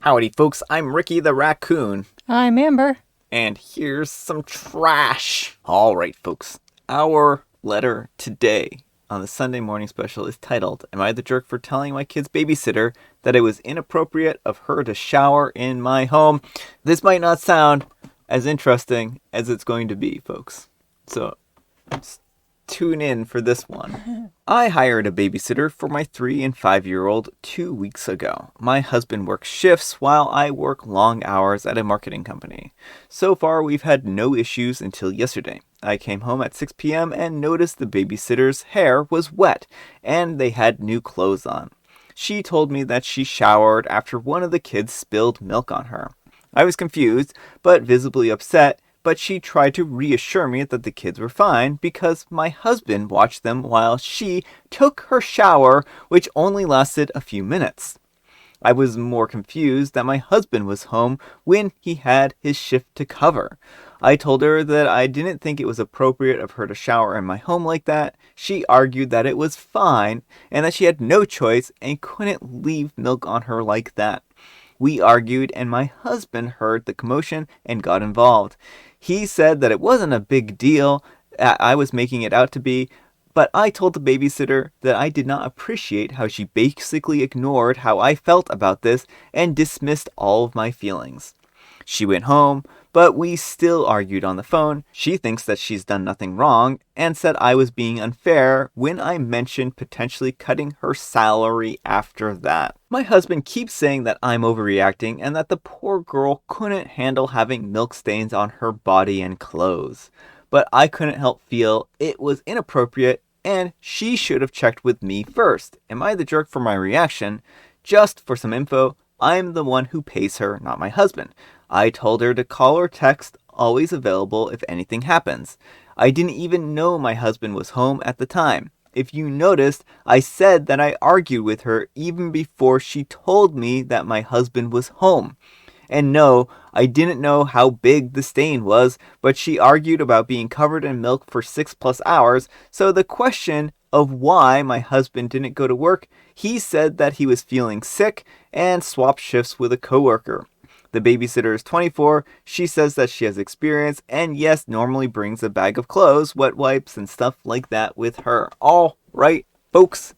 Howdy, folks. I'm Ricky the Raccoon. I'm Amber. And here's some trash. All right, folks. Our letter today on the Sunday morning special is titled, Am I the Jerk for Telling My Kid's Babysitter that it was inappropriate of her to shower in my home? This might not sound as interesting as it's going to be, folks. So tune in for this one. I hired a babysitter for my 3 and 5-year-old 2 weeks ago. My husband works shifts while I work long hours at a marketing company. So far, we've had no issues until yesterday. I came home at 6 p.m. and noticed the babysitter's hair was wet and they had new clothes on. She told me that she showered after one of the kids spilled milk on her. I was confused, but visibly upset, but she tried to reassure me that the kids were fine because my husband watched them while she took her shower, which only lasted a few minutes. I was more confused that my husband was home when he had his shift to cover. I told her that I didn't think it was appropriate of her to shower in my home like that. She argued that it was fine and that she had no choice and couldn't leave milk on her like that. We argued and my husband heard the commotion and got involved. He said that it wasn't a big deal, I was making it out to be, but I told the babysitter that I did not appreciate how she basically ignored how I felt about this and dismissed all of my feelings. She went home, but we still argued on the phone. She thinks that she's done nothing wrong and said I was being unfair when I mentioned potentially cutting her salary after that. My husband keeps saying that I'm overreacting and that the poor girl couldn't handle having milk stains on her body and clothes. But I couldn't help feel it was inappropriate and she should have checked with me first. Am I the jerk for my reaction? Just for some info, I'm the one who pays her, not my husband. I told her to call or text, always available if anything happens. I didn't even know my husband was home at the time. If you noticed, I said that I argued with her even before she told me that my husband was home. And no, I didn't know how big the stain was, but she argued about being covered in milk for 6+ hours, so the question of why my husband didn't go to work, he said that he was feeling sick and swapped shifts with a coworker. The babysitter is 24, she says that she has experience, and yes, normally brings a bag of clothes, wet wipes, and stuff like that with her. All right, folks,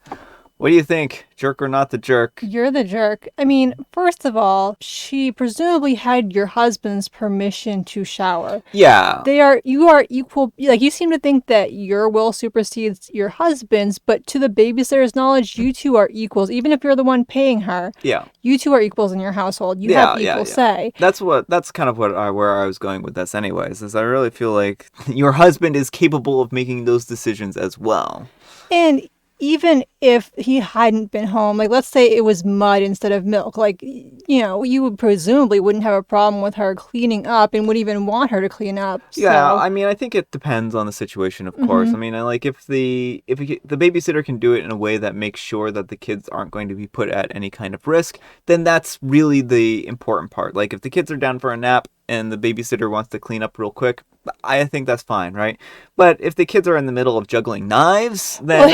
what do you think? Jerk or not the jerk? You're the jerk. I mean, first of all, she presumably had your husband's permission to shower. Yeah. You are equal. Like, you seem to think that your will supersedes your husband's, but to the babysitter's knowledge, you two are equals. Even if you're the one paying her, Yeah. you two are equals in your household. You have equal say. That's kind of where I was going with this anyways, is I really feel like your husband is capable of making those decisions as well. And even if he hadn't been home, like, let's say it was mud instead of milk, like, you know, you would presumably wouldn't have a problem with her cleaning up and would even want her to clean up. Yeah, so. I mean, I think it depends on the situation, of course. I mean, if the babysitter can do it in a way that makes sure that the kids aren't going to be put at any kind of risk, then that's really the important part. Like, if the kids are down for a nap and the babysitter wants to clean up real quick, I think that's fine, right? But if the kids are in the middle of juggling knives, then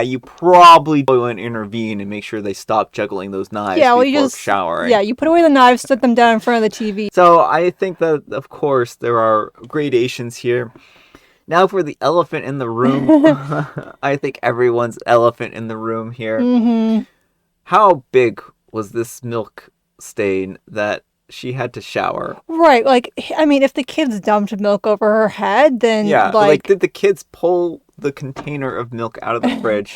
you probably want to intervene and make sure they stop juggling those knives before showering. Yeah, you put away the knives, set them down in front of the TV. So I think that, of course, there are gradations here. Now for the elephant in the room. I think everyone's elephant in the room here. Mm-hmm. How big was this milk stain that she had to shower? Right, like, I mean, if the kids dumped milk over her head, then, did the kids pull the container of milk out of the fridge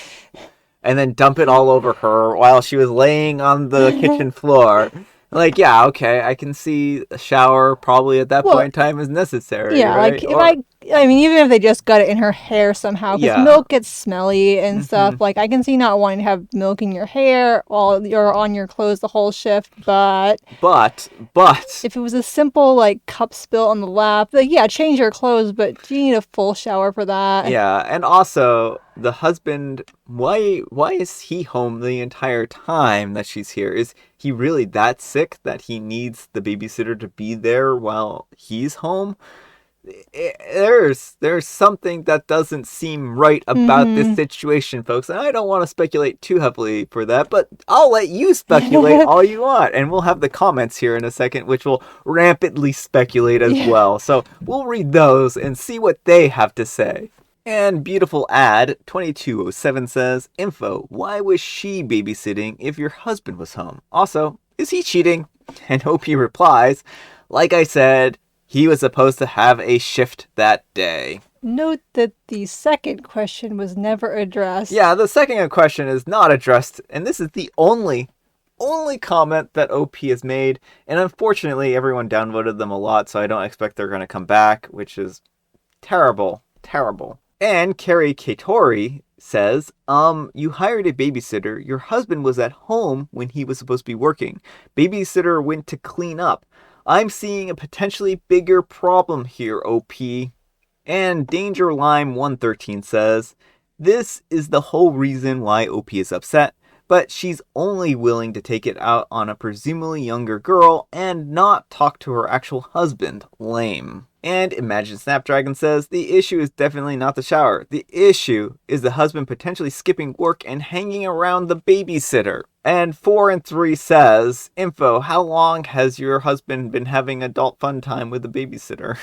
and then dump it all over her while she was laying on the kitchen floor? Like, yeah, okay, I can see a shower probably at that point in time is necessary. Yeah, right? Like, I mean, even if they just got it in her hair somehow, because milk gets smelly and stuff. Like, I can see not wanting to have milk in your hair while you're on your clothes the whole shift, but if it was a simple, like, cup spill on the lap, like, yeah, change your clothes, but do you need a full shower for that? Yeah, and also, the husband, why is he home the entire time that she's here? Is he really that sick that he needs the babysitter to be there while he's home? there's something that doesn't seem right about this situation, folks. And I don't want to speculate too heavily for that, but I'll let you speculate all you want. And we'll have the comments here in a second, which will rampantly speculate as well. So we'll read those and see what they have to say. And beautiful ad 2207 says, info, why was she babysitting if your husband was home? Also, is he cheating? And OP replies, like I said, he was supposed to have a shift that day. Note that the second question was never addressed. Yeah, the second question is not addressed, and this is the only comment that OP has made, and unfortunately everyone downvoted them a lot, so I don't expect they're going to come back, which is terrible. And Carrie Katori says, you hired a babysitter. Your husband was at home when he was supposed to be working. Babysitter went to clean up. I'm seeing a potentially bigger problem here, OP. And Danger Lime 113 says, this is the whole reason why OP is upset, but she's only willing to take it out on a presumably younger girl and not talk to her actual husband. Lame. And Imagine Snapdragon says, the issue is definitely not the shower. The issue is the husband potentially skipping work and hanging around the babysitter. And 4 and 3 says, info, how long has your husband been having adult fun time with the babysitter?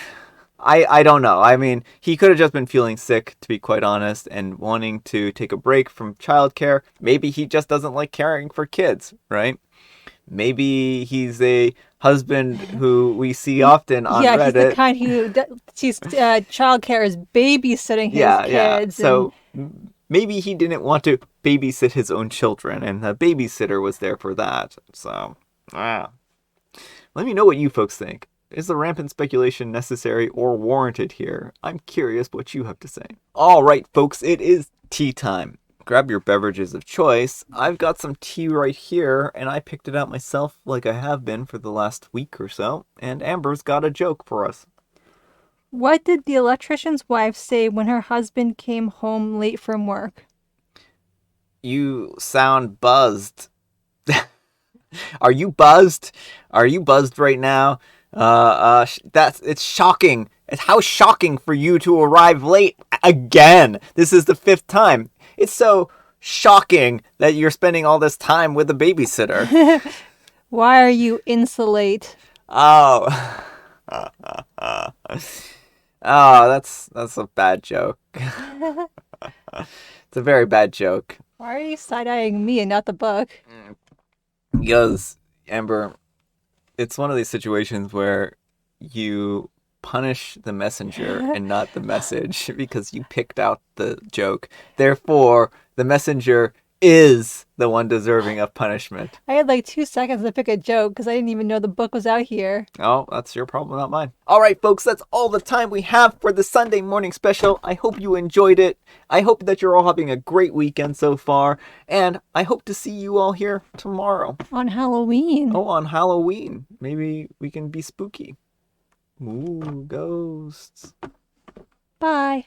I don't know. I mean, he could have just been feeling sick, to be quite honest, and wanting to take a break from childcare. Maybe he just doesn't like caring for kids, right? Maybe he's a husband who we see often on Reddit. Yeah, he's the kind who sees childcare as babysitting his kids. Yeah. So maybe he didn't want to babysit his own children, and the babysitter was there for that. So, let me know what you folks think. Is the rampant speculation necessary or warranted here? I'm curious what you have to say. All right, folks, it is tea time. Grab your beverages of choice. I've got some tea right here, and I picked it out myself like I have been for the last week or so. And Amber's got a joke for us. What did the electrician's wife say when her husband came home late from work? You sound buzzed. Are you buzzed? Are you buzzed right now? It's shocking. How shocking for you to arrive late again. This is the 5th time. It's so shocking that you're spending all this time with a babysitter. Why are you insulate? Oh. That's a bad joke. It's a very bad joke. Why are you side-eyeing me and not the book? Because, Amber, it's one of these situations where you punish the messenger and not the message because you picked out the joke. Therefore, the messenger is the one deserving of punishment. I had like 2 seconds to pick a joke because I didn't even know the book was out here. Oh, that's your problem, not mine. All right, folks, that's all the time we have for the Sunday morning special. I hope you enjoyed it. I hope that you're all having a great weekend so far. And I hope to see you all here tomorrow. On Halloween. Oh, on Halloween. Maybe we can be spooky. Ooh, ghosts. Bye.